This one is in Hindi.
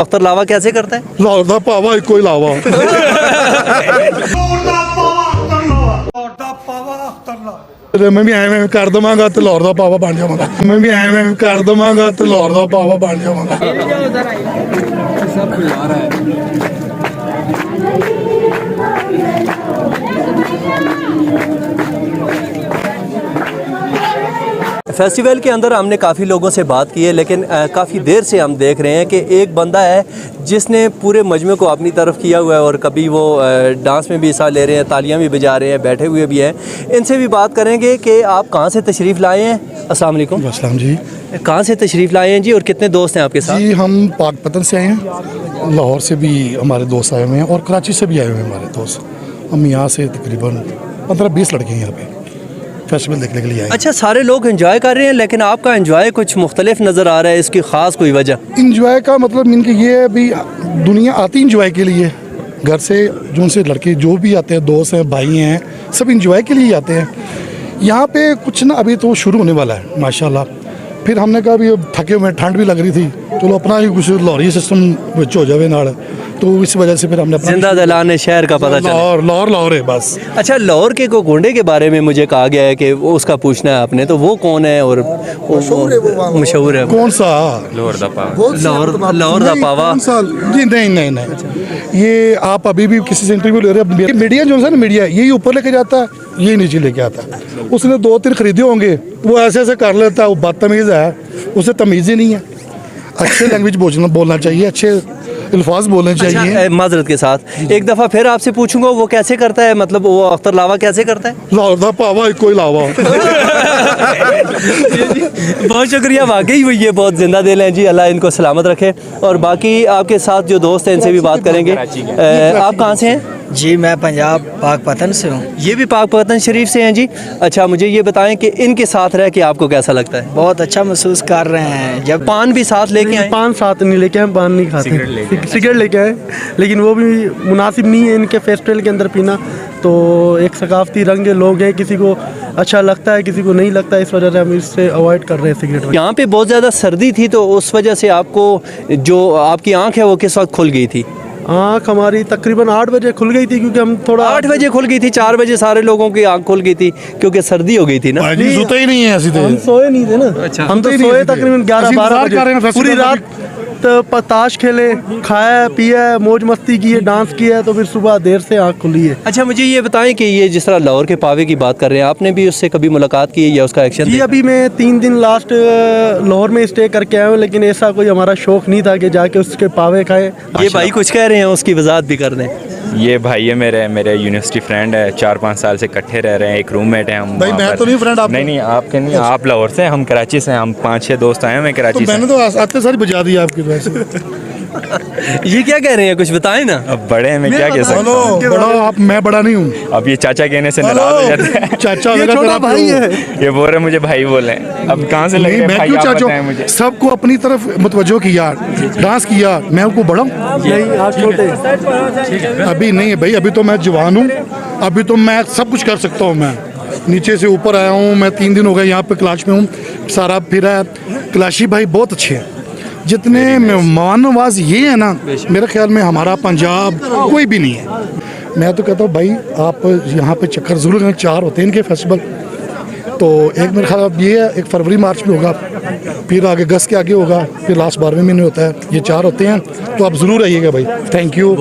अख्तर लावा कैसे करता है? लाहौर दा पावा इको ही लावा। मैं भी ਐਵੇਂ ਕਰ ਦਵਾਂਗਾ ਤੇ ਲਾਹੌਰ ਦਾ ਪਾਵਾ ਬਣ ਜਾਵਾਂਗਾ। ਮੈਂ ਵੀ ਐਵੇਂ ਕਰ ਦਵਾਂਗਾ ਤੇ ਲਾਹੌਰ ਦਾ ਪਾਵਾ ਬਣ ਜਾਵਾਂਗਾ। सब कुछ आ रहा है। फेस्टिवल के अंदर हमने काफ़ी लोगों से बात की है, लेकिन काफ़ी देर से हम देख रहे हैं कि एक बंदा है जिसने पूरे मजमे को अपनी तरफ किया हुआ है और कभी वो डांस में भी हिस्सा ले रहे हैं, तालियां भी बजा रहे हैं, बैठे हुए भी हैं। इनसे भी बात करेंगे कि आप कहाँ से तशरीफ़ लाए हैं। अस्सलाम वालेकुम। अस्सलाम जी। कहाँ से तशरीफ़ लाए हैं जी और कितने दोस्त हैं आपके साथ? जी हम पाकपतन से आए हैं, लाहौर से भी हमारे दोस्त आए हुए हैं और कराची से भी आए हुए हैं हमारे दोस्त। हम यहाँ से तकरीबन 15-20 लड़के हैं यहाँ पे फेस्टिवल देखने के लिए आए। अच्छा, सारे लोग एंजॉय कर रहे हैं, लेकिन आपका एंजॉय कुछ मुख्तलिफ नज़र आ रहा है, इसकी ख़ास कोई वजह? इंजॉय का मतलब इनके ये है भी दुनिया आती इंजॉय के लिए, घर से जो उनसे लड़के जो भी आते हैं, दोस्त हैं, भाई हैं, सब इंजॉय के लिए आते हैं। यहाँ पे कुछ ना अभी तो शुरू होने वाला है माशाल्लाह। फिर हमने कहा भी थके हुए, ठंड भी लग रही थी, चलो अपना ही कुछ लाहौरी सिस्टम विच हो जाए नाल, तो इस वजह से फिर हमने जिंदा दिलाने शहर का पता चला। लाहौर है बस। अच्छा, लाहौर के गोंडे के बारे में मुझे कहा गया है कि वो उसका पूछना है आपने, तो वो कौन है और मशहूर है? कौन सा? लाहौर दा पावा। जी नहीं, ये आप अभी भी किसी से इंटरव्यू ले रहे हैं, मीडिया जो है ना, मीडिया यही ऊपर लेके जाता है, यही नीचे लेके आता है। उसने 2-3 खरीदे होंगे, वो ऐसे कर लेता है, वो बदतमीज़ है, उसे तमीज़ ही नहीं है। अच्छे लैंग्वेज बोलना चाहिए, अच्छे अल्फाज बोलने चाहिए। अच्छा, माजरत के साथ एक दफ़ा फिर आपसे पूछूंगा, वो कैसे करता है, मतलब वो अख्तर लावा कैसे करता है? लाहौर दा पावा इको ही लावा। बहुत शुक्रिया, वाकई वो ये बहुत जिंदा दिल हैं जी, अल्लाह इनको सलामत रखे। और बाकी आपके साथ जो दोस्त हैं इनसे भी बात करेंगे। आप कहाँ से हैं? जी मैं पंजाब पाकपतन से हूँ। ये भी पाकपतन शरीफ से हैं जी। अच्छा, मुझे ये बताएं कि इनके साथ रह के आपको कैसा लगता है? बहुत अच्छा महसूस कर रहे हैं। जब पान भी साथ लेके आए? पान साथ नहीं लेके आए, पान नहीं खाते, सिगरेट लेके आए, लेकिन वो भी मुनासिब नहीं है इनके फेस्टिवल के अंदर पीना। तो एक सकाफती रंग के लोग हैं, किसी को अच्छा लगता है, किसी को नहीं लगता, इस वजह से हम इससे अवॉइड कर रहे हैं सिगरेट। यहाँ पे बहुत ज़्यादा सर्दी थी, तो उस वजह से आपको जो आपकी आँख है वो किस वक्त खुल गई थी? आँख हमारी तकरीबन 8 बजे खुल गई थी, क्योंकि हम थोड़ा 8 बजे खुल गई थी, 4 बजे सारे लोगों की आँख खुल गई थी क्योंकि सर्दी हो गई थी ना। सोते ही नहीं है ऐसी हम सोए नहीं थे ना। अच्छा, हम तो सोए तकरीबन 11-12 बजे, पूरी रात ताश खेले, खाया पिया, मौज मस्ती की है, डांस किया है, तो फिर सुबह देर से आँख खुली है। अच्छा, मुझे ये बताएं कि ये जिस तरह लाहौर के पावे की बात कर रहे हैं, आपने भी उससे कभी मुलाकात की है या उसका एक्शन? जी अभी मैं 3 दिन लास्ट लाहौर में स्टे करके आया हूँ, लेकिन ऐसा कोई हमारा शौक नहीं था कि जाके उसके पावे खाए। ये भाई कुछ कह रहे हैं, उसकी वजाहत भी कर दें। ये भाई है मेरे यूनिवर्सिटी फ्रेंड है, 4-5 साल से इकट्ठे रह रहे हैं, एक रूममेट है हम। भाई मैं तो नहीं फ्रेंड आप? नहीं आपके नहीं, आप लाहौर से, हम कराची से, हम 5-6 दोस्त आए हैं कराची से। मैंने तो आते सारी बजा दी आपकी वजह से। ये क्या कह रहे हैं, कुछ बताएं ना। अब बड़े हैं, मैं क्या कह सकता हूँ। बड़ा आप, मैं बड़ा नहीं हूँ। अब ये चाचा कहने से नाराज हो जाते हैं। चाचा छोटा भाई है, ये बोल रहे मुझे भाई बोले, अब कहाँ से लगे मैं क्यों चाचा? मुझे सबको अपनी तरफ मुतवज्जो किया, डांस किया, मैं उनको बड़ा अभी नहीं है भाई, अभी तो मैं जवान हूँ, अभी तो मैं सब कुछ कर सकता हूँ। मैं नीचे से ऊपर आया हूँ, मैं 3 दिन हो गए यहाँ पे क्लास में हूँ, सारा फिरा है। क्लाशी भाई बहुत अच्छे हैं, जितने मेहमान नवाज ये है ना, मेरे ख्याल में हमारा पंजाब कोई भी नहीं है। मैं तो कहता हूँ भाई आप यहाँ पे चक्कर जरूर करें, 4 होते हैं इनके फेस्टिवल। तो एक मेरे ख्याल ये है, एक फरवरी मार्च में होगा, फिर आगे अगस्त के आगे होगा, फिर लास्ट 12वें महीने होता है। ये 4 होते हैं, तो आप ज़रूर आइएगा भाई। Thank you.